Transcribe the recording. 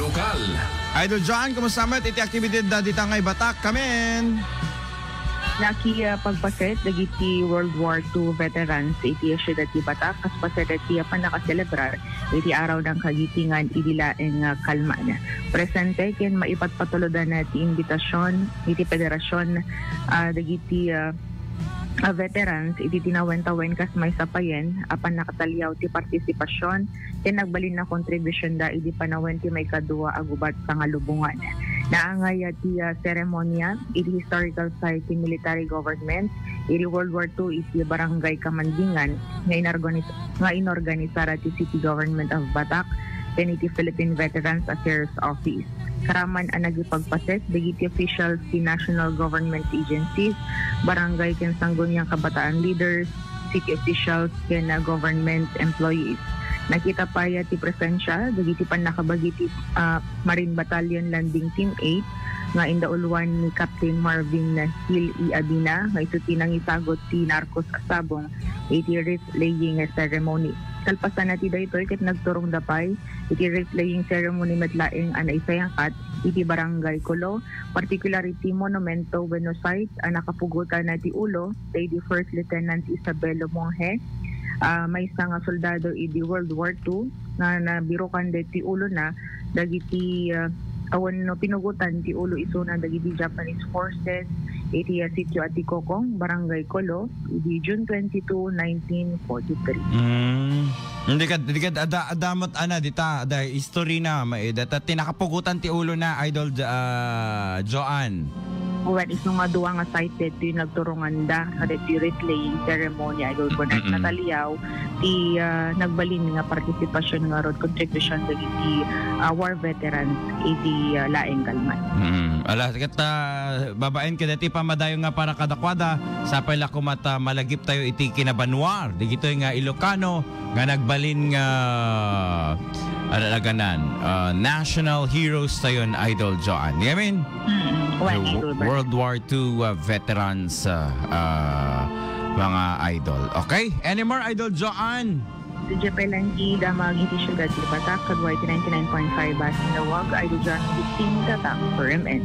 Lokal. Idol John, kumusta met? Iti aktibidad da ditangay Batak kamen. Naki pagpaset dagiti World War II veterans iti siyudad ti Batak kas paset iti panakaselebrar iti araw ng kagitingan idilaeng kalman. Presente ken maipatpatulodan na ti imbitasyon iti federasyon dagiti veterans iti tinawen-tawen kas may sapayen apan nakatalyaw ti partisipasyon ken nagbalin na kontribusyon da iti panawen ti may kadua agubat sa ngalubungan. Naangay ti seremonya iti historical site ti military government iti World War II iti barangay Kamandingan nga inorganisara ti City Government of Batak ken iti Philippine Veterans Affairs Office. Karaman ang nagipagpaset dagiti officials ti national government agencies, barangay ken sangguniang kabataan leaders, city officials ken government employees. Nakita pa ti presensya dagiti panakabagi ti Marine Battalion Landing Team 8 nga indauluan ni Captain Marvin Hill E. Abina nga ito tinangisagot ti Narcos Asabong iti wreath laying ceremony. Kalpasan na ti daytoy ket nagturong dapay iti wreath laying ceremony medlaeng anay sayangkat iti Barangay Colo, particularity monumento wenno site nakapugutan na ti ulo kay di First Lieutenant Isabelo Monge. May isang soldado iti World War II na nabirukan ti ulo na dagiti awan no pinugutan ti ulo isuna dagiti Japanese forces iti sitio Atikokong, Barangay Colo, iti June 22, 1943. Hindi ka adamot ana dita da history na data tinakapugutan ti ulo na Idol Joan. When is nga duwa nga site ti nagturungan da kada ti wreath laying ceremony idol ko na nataliyaw ti nagbalin nga partisipasyon nga road contribution dagiti war veterans iti laeng kalman. Ala kita babaen kada ti pamadayo nga para kadakwada sa pala kumata malagip tayo iti kinabanwar digito nga Ilocano nga nagbalin nga national heroes tayon Idol Joan. I mean World War II veterans mga idol. Okay? Any more Idol Joan? Si Jepelangi damag iti siyudad ti Batak kadwa iti 99.5 Basin Lawag Idol Joan 15 Tatak for MN.